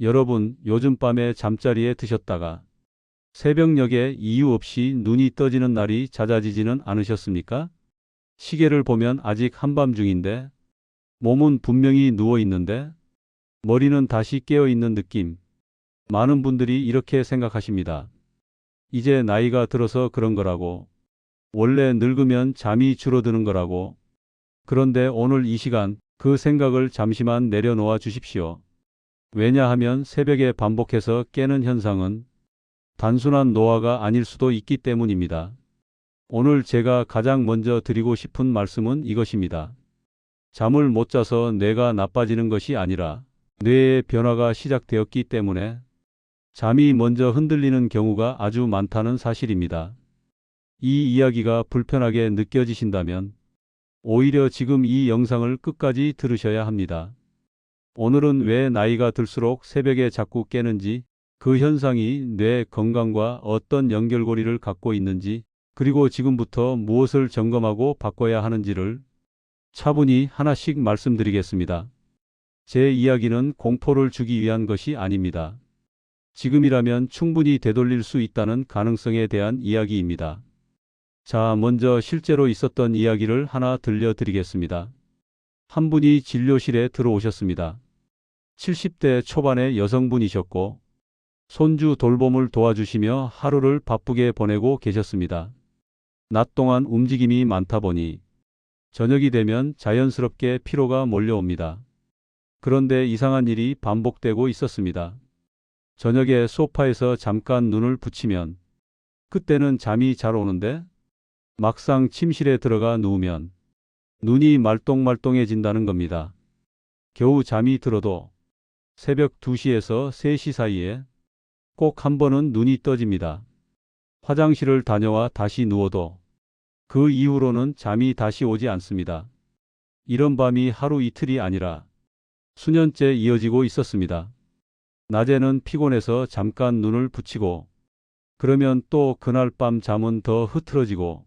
여러분, 요즘 밤에 잠자리에 드셨다가 새벽녘에 이유 없이 눈이 떠지는 날이 잦아지지는 않으셨습니까? 시계를 보면 아직 한밤중인데 몸은 분명히 누워 있는데 머리는 다시 깨어 있는 느낌. 많은 분들이 이렇게 생각하십니다. 이제 나이가 들어서 그런 거라고. 원래 늙으면 잠이 줄어드는 거라고. 그런데 오늘 이 시간 그 생각을 잠시만 내려놓아 주십시오. 왜냐하면 새벽에 반복해서 깨는 현상은 단순한 노화가 아닐 수도 있기 때문입니다. 오늘 제가 가장 먼저 드리고 싶은 말씀은 이것입니다. 잠을 못 자서 뇌가 나빠지는 것이 아니라 뇌의 변화가 시작되었기 때문에 잠이 먼저 흔들리는 경우가 아주 많다는 사실입니다. 이 이야기가 불편하게 느껴지신다면 오히려 지금 이 영상을 끝까지 들으셔야 합니다. 오늘은 왜 나이가 들수록 새벽에 자꾸 깨는지, 그 현상이 뇌 건강과 어떤 연결고리를 갖고 있는지, 그리고 지금부터 무엇을 점검하고 바꿔야 하는지를 차분히 하나씩 말씀드리겠습니다. 제 이야기는 공포를 주기 위한 것이 아닙니다. 지금이라면 충분히 되돌릴 수 있다는 가능성에 대한 이야기입니다. 자, 먼저 실제로 있었던 이야기를 하나 들려드리겠습니다. 한 분이 진료실에 들어오셨습니다. 70대 초반의 여성분이셨고 손주 돌봄을 도와주시며 하루를 바쁘게 보내고 계셨습니다. 낮 동안 움직임이 많다 보니 저녁이 되면 자연스럽게 피로가 몰려옵니다. 그런데 이상한 일이 반복되고 있었습니다. 저녁에 소파에서 잠깐 눈을 붙이면 그때는 잠이 잘 오는데 막상 침실에 들어가 누우면 눈이 말똥말똥해진다는 겁니다. 겨우 잠이 들어도 새벽 2시에서 3시 사이에 꼭 한 번은 눈이 떠집니다. 화장실을 다녀와 다시 누워도 그 이후로는 잠이 다시 오지 않습니다. 이런 밤이 하루 이틀이 아니라 수년째 이어지고 있었습니다. 낮에는 피곤해서 잠깐 눈을 붙이고 그러면 또 그날 밤 잠은 더 흐트러지고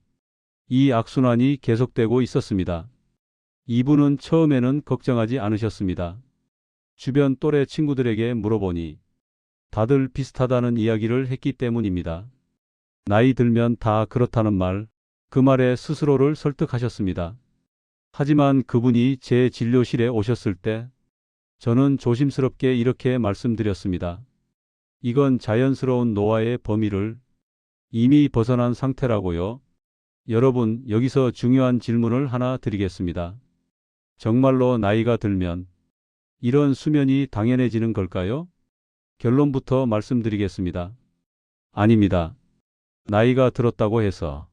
이 악순환이 계속되고 있었습니다. 이분은 처음에는 걱정하지 않으셨습니다. 주변 또래 친구들에게 물어보니 다들 비슷하다는 이야기를 했기 때문입니다. 나이 들면 다 그렇다는 말, 그 말에 스스로를 설득하셨습니다. 하지만 그분이 제 진료실에 오셨을 때 저는 조심스럽게 이렇게 말씀드렸습니다. 이건 자연스러운 노화의 범위를 이미 벗어난 상태라고요. 여러분, 여기서 중요한 질문을 하나 드리겠습니다. 정말로 나이가 들면 이런 수면이 당연해지는 걸까요? 결론부터 말씀드리겠습니다. 아닙니다. 나이가 들었다고 해서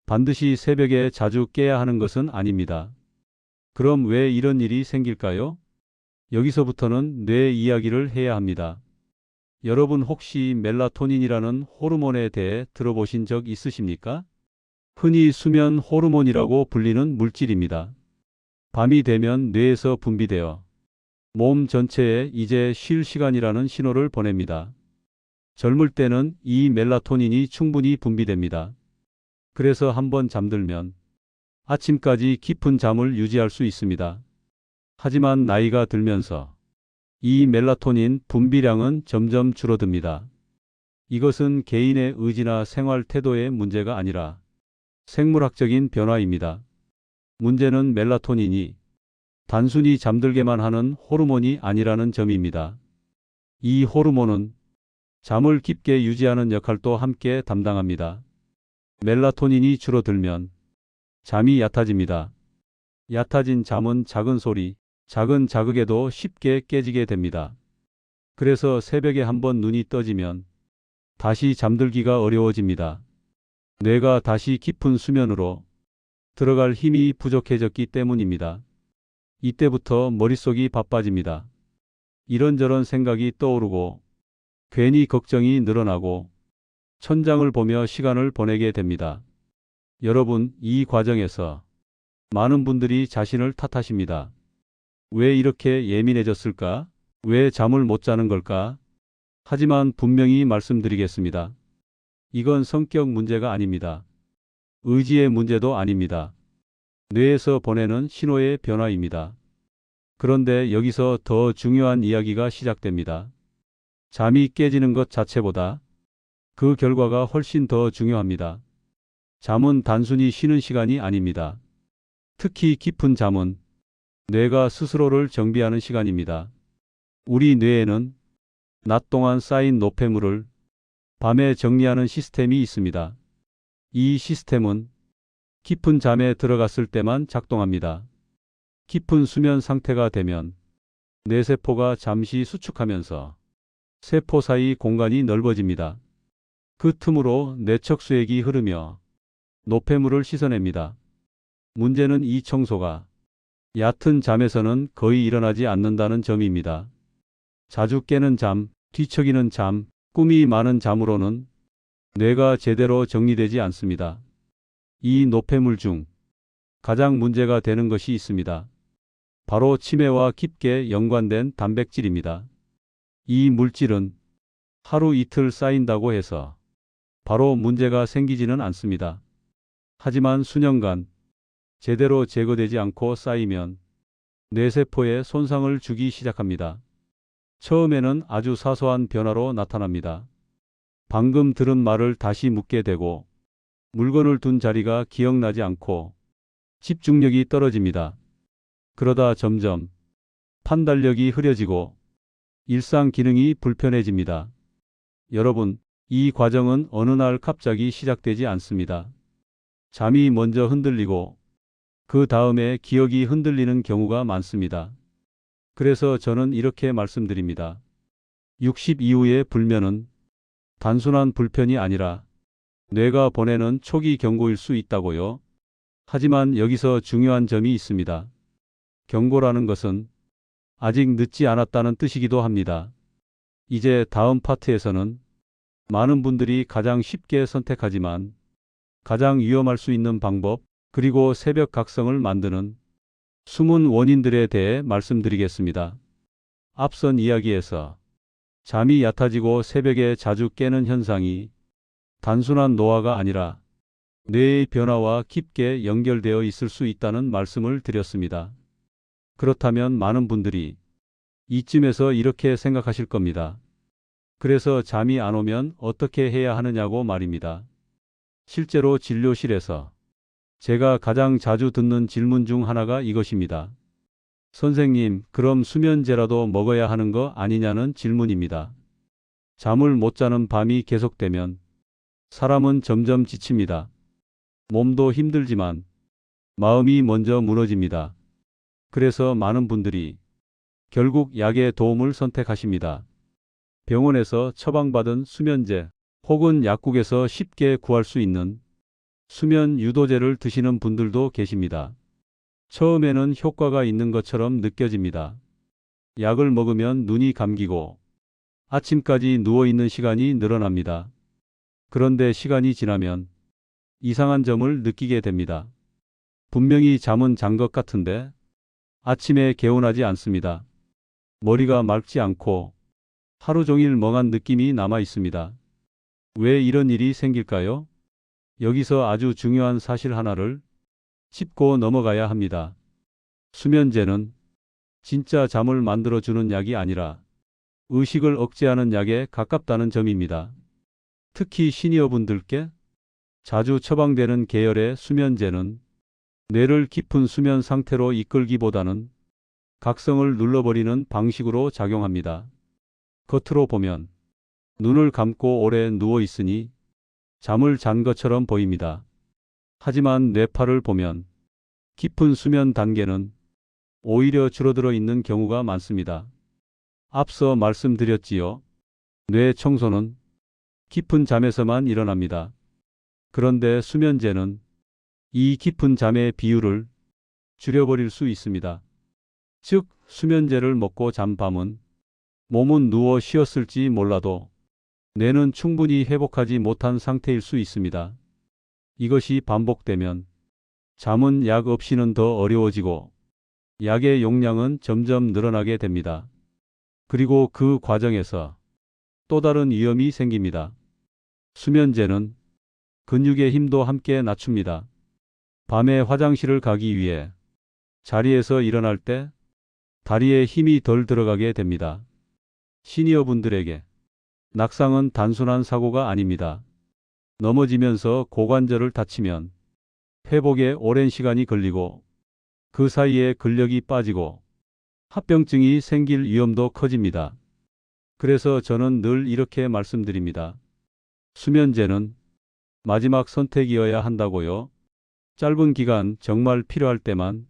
반드시 새벽에 자주 깨야 하는 것은 아닙니다. 그럼 왜 이런 일이 생길까요? 여기서부터는 뇌 이야기를 해야 합니다. 여러분 혹시 멜라토닌이라는 호르몬에 대해 들어보신 적 있으십니까? 흔히 수면 호르몬이라고 불리는 물질입니다. 밤이 되면 뇌에서 분비되어 몸 전체에 이제 쉴 시간이라는 신호를 보냅니다. 젊을 때는 이 멜라토닌이 충분히 분비됩니다. 그래서 한번 잠들면 아침까지 깊은 잠을 유지할 수 있습니다. 하지만 나이가 들면서 이 멜라토닌 분비량은 점점 줄어듭니다. 이것은 개인의 의지나 생활 태도의 문제가 아니라 생물학적인 변화입니다. 문제는 멜라토닌이 단순히 잠들게만 하는 호르몬이 아니라는 점입니다. 이 호르몬은 잠을 깊게 유지하는 역할도 함께 담당합니다. 멜라토닌이 줄어들면 잠이 얕아집니다. 얕아진 잠은 작은 소리, 작은 자극에도 쉽게 깨지게 됩니다. 그래서 새벽에 한번 눈이 떠지면 다시 잠들기가 어려워집니다. 뇌가 다시 깊은 수면으로 들어갈 힘이 부족해졌기 때문입니다. 이때부터 머릿속이 바빠집니다. 이런저런 생각이 떠오르고 괜히 걱정이 늘어나고 천장을 보며 시간을 보내게 됩니다. 여러분, 이 과정에서 많은 분들이 자신을 탓하십니다. 왜 이렇게 예민해졌을까? 왜 잠을 못 자는 걸까? 하지만 분명히 말씀드리겠습니다. 이건 성격 문제가 아닙니다. 의지의 문제도 아닙니다. 뇌에서 보내는 신호의 변화입니다. 그런데 여기서 더 중요한 이야기가 시작됩니다. 잠이 깨지는 것 자체보다 그 결과가 훨씬 더 중요합니다. 잠은 단순히 쉬는 시간이 아닙니다. 특히 깊은 잠은 뇌가 스스로를 정비하는 시간입니다. 우리 뇌에는 낮 동안 쌓인 노폐물을 밤에 정리하는 시스템이 있습니다. 이 시스템은 깊은 잠에 들어갔을 때만 작동합니다. 깊은 수면 상태가 되면 뇌세포가 잠시 수축하면서 세포 사이 공간이 넓어집니다. 그 틈으로 뇌척수액이 흐르며 노폐물을 씻어냅니다. 문제는 이 청소가 얕은 잠에서는 거의 일어나지 않는다는 점입니다. 자주 깨는 잠, 뒤척이는 잠, 꿈이 많은 잠으로는 뇌가 제대로 정리되지 않습니다. 이 노폐물 중 가장 문제가 되는 것이 있습니다. 바로 치매와 깊게 연관된 단백질입니다. 이 물질은 하루 이틀 쌓인다고 해서 바로 문제가 생기지는 않습니다. 하지만 수년간 제대로 제거되지 않고 쌓이면 뇌세포에 손상을 주기 시작합니다. 처음에는 아주 사소한 변화로 나타납니다. 방금 들은 말을 다시 묻게 되고 물건을 둔 자리가 기억나지 않고 집중력이 떨어집니다. 그러다 점점 판단력이 흐려지고 일상 기능이 불편해집니다. 여러분, 이 과정은 어느 날 갑자기 시작되지 않습니다. 잠이 먼저 흔들리고 그 다음에 기억이 흔들리는 경우가 많습니다. 그래서 저는 이렇게 말씀드립니다. 60 이후의 불면은 단순한 불편이 아니라 뇌가 보내는 초기 경고일 수 있다고요. 하지만 여기서 중요한 점이 있습니다. 경고라는 것은 아직 늦지 않았다는 뜻이기도 합니다. 이제 다음 파트에서는 많은 분들이 가장 쉽게 선택하지만 가장 위험할 수 있는 방법, 그리고 새벽 각성을 만드는 숨은 원인들에 대해 말씀드리겠습니다. 앞선 이야기에서 잠이 얕아지고 새벽에 자주 깨는 현상이 단순한 노화가 아니라 뇌의 변화와 깊게 연결되어 있을 수 있다는 말씀을 드렸습니다. 그렇다면 많은 분들이 이쯤에서 이렇게 생각하실 겁니다. 그래서 잠이 안 오면 어떻게 해야 하느냐고 말입니다. 실제로 진료실에서 제가 가장 자주 듣는 질문 중 하나가 이것입니다. 선생님, 그럼 수면제라도 먹어야 하는 거 아니냐는 질문입니다. 잠을 못 자는 밤이 계속되면 사람은 점점 지칩니다. 몸도 힘들지만 마음이 먼저 무너집니다. 그래서 많은 분들이 결국 약의 도움을 선택하십니다. 병원에서 처방받은 수면제 혹은 약국에서 쉽게 구할 수 있는 수면 유도제를 드시는 분들도 계십니다. 처음에는 효과가 있는 것처럼 느껴집니다. 약을 먹으면 눈이 감기고 아침까지 누워있는 시간이 늘어납니다. 그런데 시간이 지나면 이상한 점을 느끼게 됩니다. 분명히 잠은 잔 것 같은데 아침에 개운하지 않습니다. 머리가 맑지 않고 하루 종일 멍한 느낌이 남아 있습니다. 왜 이런 일이 생길까요? 여기서 아주 중요한 사실 하나를 짚고 넘어가야 합니다. 수면제는 진짜 잠을 만들어주는 약이 아니라 의식을 억제하는 약에 가깝다는 점입니다. 특히 시니어분들께 자주 처방되는 계열의 수면제는 뇌를 깊은 수면 상태로 이끌기보다는 각성을 눌러버리는 방식으로 작용합니다. 겉으로 보면 눈을 감고 오래 누워 있으니 잠을 잔 것처럼 보입니다. 하지만 뇌파를 보면 깊은 수면 단계는 오히려 줄어들어 있는 경우가 많습니다. 앞서 말씀드렸지요. 뇌 청소는 깊은 잠에서만 일어납니다. 그런데 수면제는 이 깊은 잠의 비율을 줄여버릴 수 있습니다. 즉, 수면제를 먹고 잔 밤은 몸은 누워 쉬었을지 몰라도 뇌는 충분히 회복하지 못한 상태일 수 있습니다. 이것이 반복되면 잠은 약 없이는 더 어려워지고 약의 용량은 점점 늘어나게 됩니다. 그리고 그 과정에서 또 다른 위험이 생깁니다. 수면제는 근육의 힘도 함께 낮춥니다. 밤에 화장실을 가기 위해 자리에서 일어날 때 다리에 힘이 덜 들어가게 됩니다. 시니어분들에게 낙상은 단순한 사고가 아닙니다. 넘어지면서 고관절을 다치면 회복에 오랜 시간이 걸리고 그 사이에 근력이 빠지고 합병증이 생길 위험도 커집니다. 그래서 저는 늘 이렇게 말씀드립니다. 수면제는 마지막 선택이어야 한다고요. 짧은 기간 정말 필요할 때만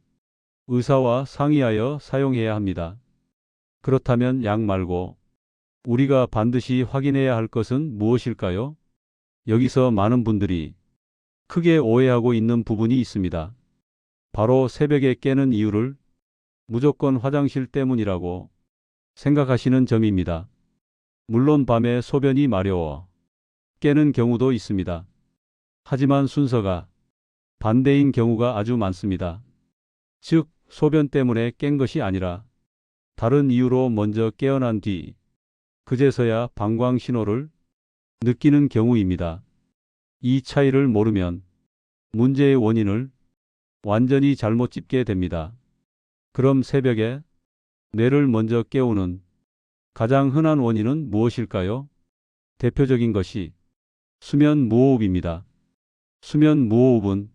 의사와 상의하여 사용해야 합니다. 그렇다면 약 말고 우리가 반드시 확인해야 할 것은 무엇일까요? 여기서 많은 분들이 크게 오해하고 있는 부분이 있습니다. 바로 새벽에 깨는 이유를 무조건 화장실 때문이라고 생각하시는 점입니다. 물론 밤에 소변이 마려워 깨는 경우도 있습니다. 하지만 순서가 반대인 경우가 아주 많습니다. 즉, 소변 때문에 깬 것이 아니라 다른 이유로 먼저 깨어난 뒤 그제서야 방광 신호를 느끼는 경우입니다. 이 차이를 모르면 문제의 원인을 완전히 잘못 짚게 됩니다. 그럼 새벽에 뇌를 먼저 깨우는 가장 흔한 원인은 무엇일까요? 대표적인 것이 수면 무호흡입니다. 수면 무호흡은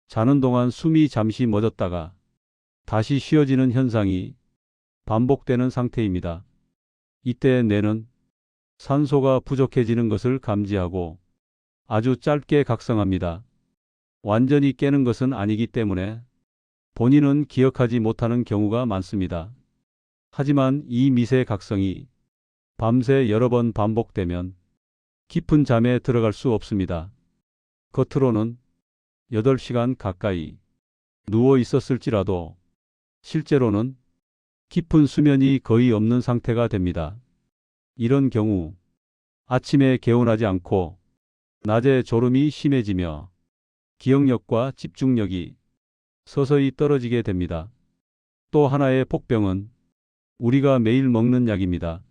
자는 동안 숨이 잠시 멎었다가 다시 쉬어지는 현상이 반복되는 상태입니다. 이때 뇌는 산소가 부족해지는 것을 감지하고 아주 짧게 각성합니다. 완전히 깨는 것은 아니기 때문에 본인은 기억하지 못하는 경우가 많습니다. 하지만 이 미세 각성이 밤새 여러 번 반복되면 깊은 잠에 들어갈 수 없습니다. 겉으로는 8시간 가까이 누워 있었을지라도 실제로는 깊은 수면이 거의 없는 상태가 됩니다. 이런 경우 아침에 개운하지 않고 낮에 졸음이 심해지며 기억력과 집중력이 서서히 떨어지게 됩니다. 또 하나의 복병은 우리가 매일 먹는 약입니다.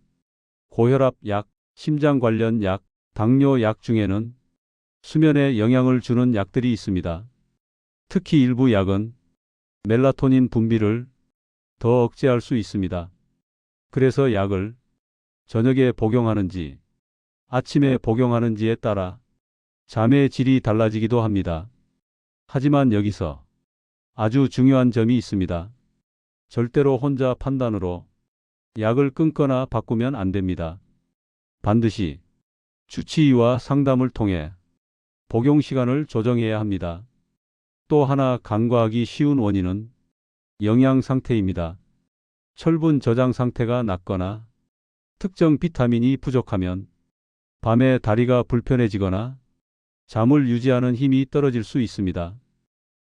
고혈압 약, 심장 관련 약, 당뇨 약 중에는 수면에 영향을 주는 약들이 있습니다. 특히 일부 약은 멜라토닌 분비를 더 억제할 수 있습니다. 그래서 약을 저녁에 복용하는지 아침에 복용하는지에 따라 잠의 질이 달라지기도 합니다. 하지만 여기서 아주 중요한 점이 있습니다. 절대로 혼자 판단으로 약을 끊거나 바꾸면 안 됩니다. 반드시 주치의와 상담을 통해 복용 시간을 조정해야 합니다. 또 하나 간과하기 쉬운 원인은 영양 상태입니다. 철분 저장 상태가 낮거나 특정 비타민이 부족하면 밤에 다리가 불편해지거나 잠을 유지하는 힘이 떨어질 수 있습니다.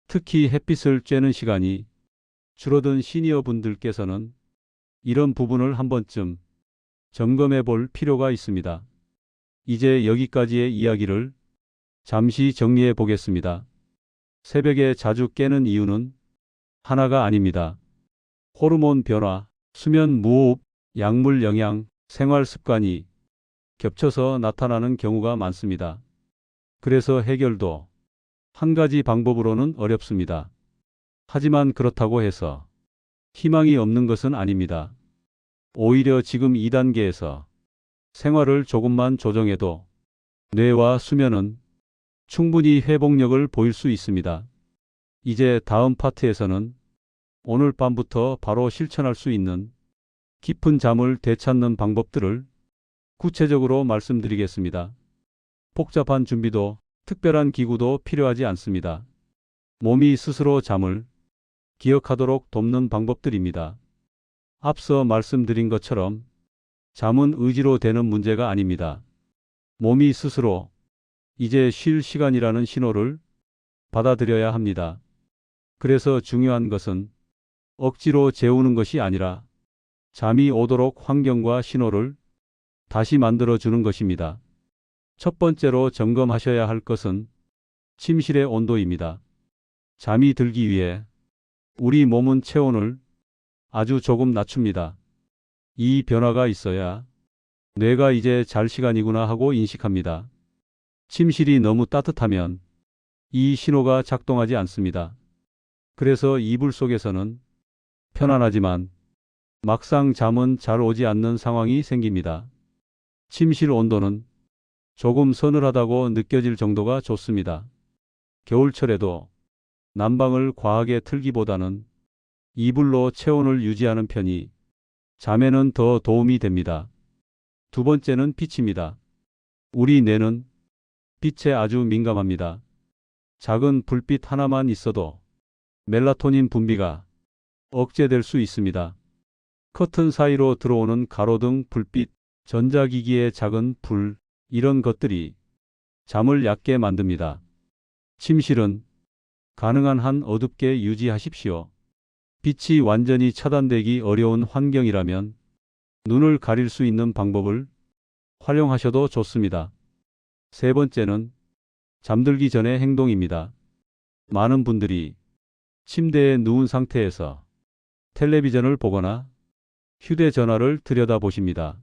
특히 햇빛을 쬐는 시간이 줄어든 시니어 분들께서는 이런 부분을 한 번쯤 점검해 볼 필요가 있습니다. 이제 여기까지의 이야기를 잠시 정리해 보겠습니다. 새벽에 자주 깨는 이유는 하나가 아닙니다. 호르몬 변화, 수면 무호흡, 약물 영향, 생활 습관이 겹쳐서 나타나는 경우가 많습니다. 그래서 해결도 한 가지 방법으로는 어렵습니다. 하지만 그렇다고 해서 희망이 없는 것은 아닙니다. 오히려 지금 2단계에서 생활을 조금만 조정해도 뇌와 수면은 충분히 회복력을 보일 수 있습니다. 이제 다음 파트에서는 오늘 밤부터 바로 실천할 수 있는 깊은 잠을 되찾는 방법들을 구체적으로 말씀드리겠습니다. 복잡한 준비도 특별한 기구도 필요하지 않습니다. 몸이 스스로 잠을 기억하도록 돕는 방법들입니다. 앞서 말씀드린 것처럼 잠은 의지로 되는 문제가 아닙니다. 몸이 스스로 이제 쉴 시간이라는 신호를 받아들여야 합니다. 그래서 중요한 것은 억지로 재우는 것이 아니라 잠이 오도록 환경과 신호를 다시 만들어주는 것입니다. 첫 번째로 점검하셔야 할 것은 침실의 온도입니다. 잠이 들기 위해 우리 몸은 체온을 아주 조금 낮춥니다. 이 변화가 있어야 뇌가 이제 잘 시간이구나 하고 인식합니다. 침실이 너무 따뜻하면 이 신호가 작동하지 않습니다. 그래서 이불 속에서는 편안하지만 막상 잠은 잘 오지 않는 상황이 생깁니다. 침실 온도는 조금 서늘하다고 느껴질 정도가 좋습니다. 겨울철에도 난방을 과하게 틀기보다는 이불로 체온을 유지하는 편이 잠에는 더 도움이 됩니다. 두 번째는 빛입니다. 우리 뇌는 빛에 아주 민감합니다. 작은 불빛 하나만 있어도 멜라토닌 분비가 억제될 수 있습니다. 커튼 사이로 들어오는 가로등 불빛, 전자기기의 작은 불, 이런 것들이 잠을 얕게 만듭니다. 침실은 가능한 한 어둡게 유지하십시오. 빛이 완전히 차단되기 어려운 환경이라면 눈을 가릴 수 있는 방법을 활용하셔도 좋습니다. 세 번째는 잠들기 전의 행동입니다. 많은 분들이 침대에 누운 상태에서 텔레비전을 보거나 휴대전화를 들여다보십니다.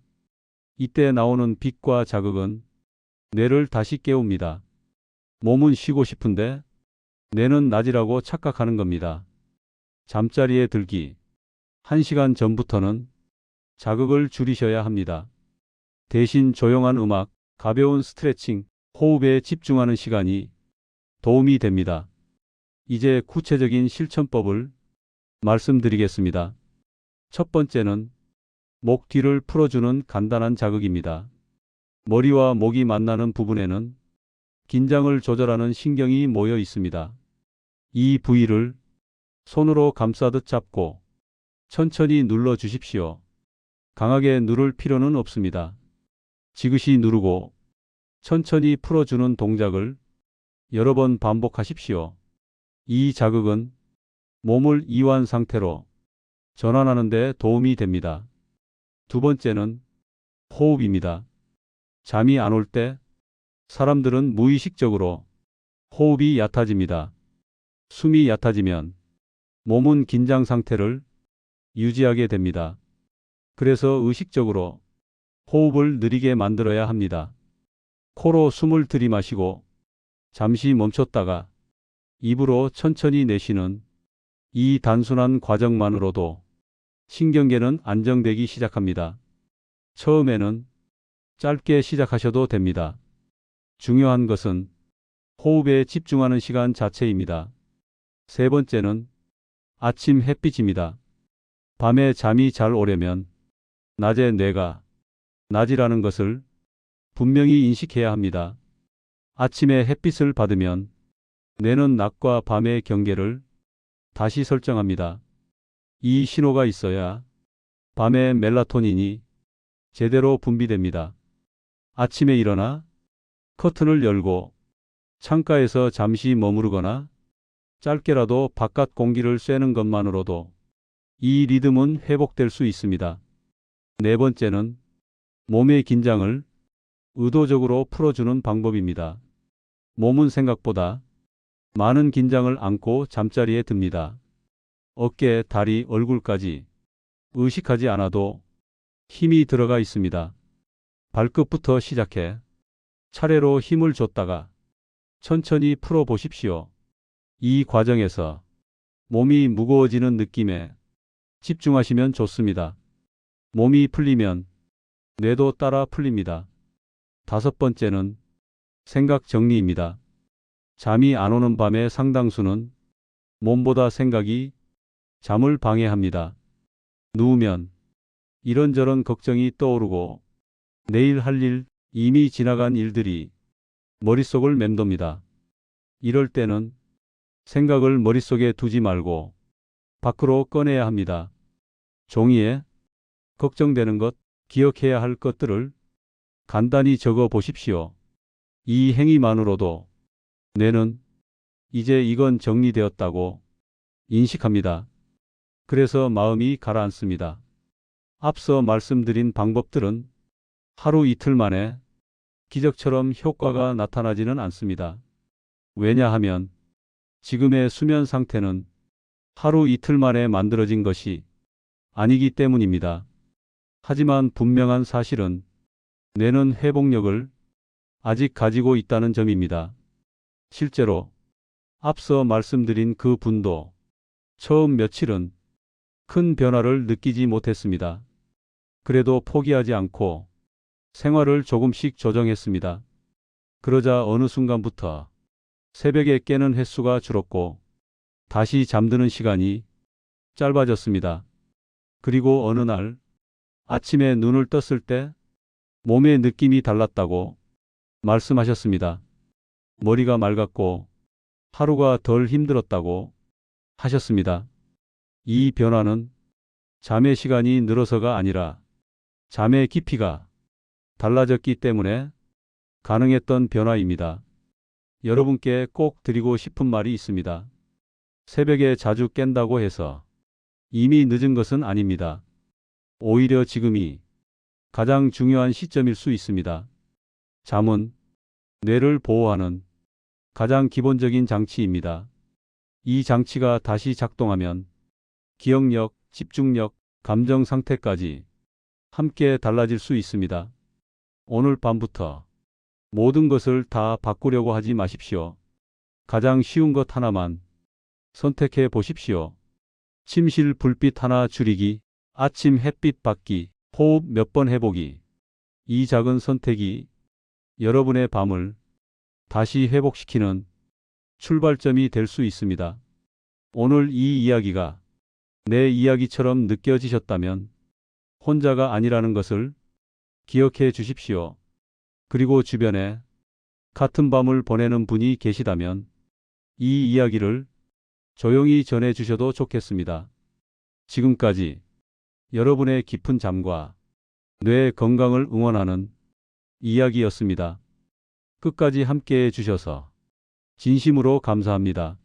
이때 나오는 빛과 자극은 뇌를 다시 깨웁니다. 몸은 쉬고 싶은데 뇌는 낮이라고 착각하는 겁니다. 잠자리에 들기 1시간 전부터는 자극을 줄이셔야 합니다. 대신 조용한 음악, 가벼운 스트레칭, 호흡에 집중하는 시간이 도움이 됩니다. 이제 구체적인 실천법을 말씀드리겠습니다. 첫 번째는 목 뒤를 풀어주는 간단한 자극입니다. 머리와 목이 만나는 부분에는 긴장을 조절하는 신경이 모여 있습니다. 이 부위를 손으로 감싸듯 잡고 천천히 눌러 주십시오. 강하게 누를 필요는 없습니다. 지그시 누르고 천천히 풀어주는 동작을 여러 번 반복하십시오. 이 자극은 몸을 이완 상태로 전환하는 데 도움이 됩니다. 두 번째는 호흡입니다. 잠이 안 올 때 사람들은 무의식적으로 호흡이 얕아집니다. 숨이 얕아지면 몸은 긴장 상태를 유지하게 됩니다. 그래서 의식적으로 호흡을 느리게 만들어야 합니다. 코로 숨을 들이마시고 잠시 멈췄다가 입으로 천천히 내쉬는 이 단순한 과정만으로도 신경계는 안정되기 시작합니다. 처음에는 짧게 시작하셔도 됩니다. 중요한 것은 호흡에 집중하는 시간 자체입니다. 세 번째는 아침 햇빛입니다. 밤에 잠이 잘 오려면 낮에 뇌가 낮이라는 것을 분명히 인식해야 합니다. 아침에 햇빛을 받으면 뇌는 낮과 밤의 경계를 다시 설정합니다. 이 신호가 있어야 밤에 멜라토닌이 제대로 분비됩니다. 아침에 일어나 커튼을 열고 창가에서 잠시 머무르거나 짧게라도 바깥 공기를 쐬는 것만으로도 이 리듬은 회복될 수 있습니다. 네 번째는 몸의 긴장을 의도적으로 풀어주는 방법입니다. 몸은 생각보다 많은 긴장을 안고 잠자리에 듭니다. 어깨, 다리, 얼굴까지 의식하지 않아도 힘이 들어가 있습니다. 발끝부터 시작해 차례로 힘을 줬다가 천천히 풀어 보십시오. 이 과정에서 몸이 무거워지는 느낌에 집중하시면 좋습니다. 몸이 풀리면 뇌도 따라 풀립니다. 다섯 번째는 생각 정리입니다. 잠이 안 오는 밤의 상당수는 몸보다 생각이 잠을 방해합니다. 누우면 이런저런 걱정이 떠오르고 내일 할 일, 이미 지나간 일들이 머릿속을 맴돕니다. 이럴 때는 생각을 머릿속에 두지 말고 밖으로 꺼내야 합니다. 종이에 걱정되는 것, 기억해야 할 것들을 간단히 적어 보십시오. 이 행위만으로도 뇌는 이제 이건 정리되었다고 인식합니다. 그래서 마음이 가라앉습니다. 앞서 말씀드린 방법들은 하루 이틀 만에 기적처럼 효과가 나타나지는 않습니다. 왜냐하면 지금의 수면 상태는 하루 이틀 만에 만들어진 것이 아니기 때문입니다. 하지만 분명한 사실은 뇌는 회복력을 아직 가지고 있다는 점입니다. 실제로 앞서 말씀드린 그 분도 처음 며칠은 큰 변화를 느끼지 못했습니다. 그래도 포기하지 않고 생활을 조금씩 조정했습니다. 그러자 어느 순간부터 새벽에 깨는 횟수가 줄었고 다시 잠드는 시간이 짧아졌습니다. 그리고 어느 날 아침에 눈을 떴을 때 몸의 느낌이 달랐다고 말씀하셨습니다. 머리가 맑았고 하루가 덜 힘들었다고 하셨습니다. 이 변화는 잠의 시간이 늘어서가 아니라 잠의 깊이가 달라졌기 때문에 가능했던 변화입니다. 여러분께 꼭 드리고 싶은 말이 있습니다. 새벽에 자주 깬다고 해서 이미 늦은 것은 아닙니다. 오히려 지금이 가장 중요한 시점일 수 있습니다. 잠은 뇌를 보호하는 가장 기본적인 장치입니다. 이 장치가 다시 작동하면 기억력, 집중력, 감정 상태까지 함께 달라질 수 있습니다. 오늘 밤부터 모든 것을 다 바꾸려고 하지 마십시오. 가장 쉬운 것 하나만 선택해 보십시오. 침실 불빛 하나 줄이기, 아침 햇빛 받기, 호흡 몇 번 해보기. 이 작은 선택이 여러분의 밤을 다시 회복시키는 출발점이 될 수 있습니다. 오늘 이 이야기가 내 이야기처럼 느껴지셨다면 혼자가 아니라는 것을 기억해 주십시오. 그리고 주변에 같은 밤을 보내는 분이 계시다면 이 이야기를 조용히 전해 주셔도 좋겠습니다. 지금까지 여러분의 깊은 잠과 뇌 건강을 응원하는 이야기였습니다. 끝까지 함께 해 주셔서 진심으로 감사합니다.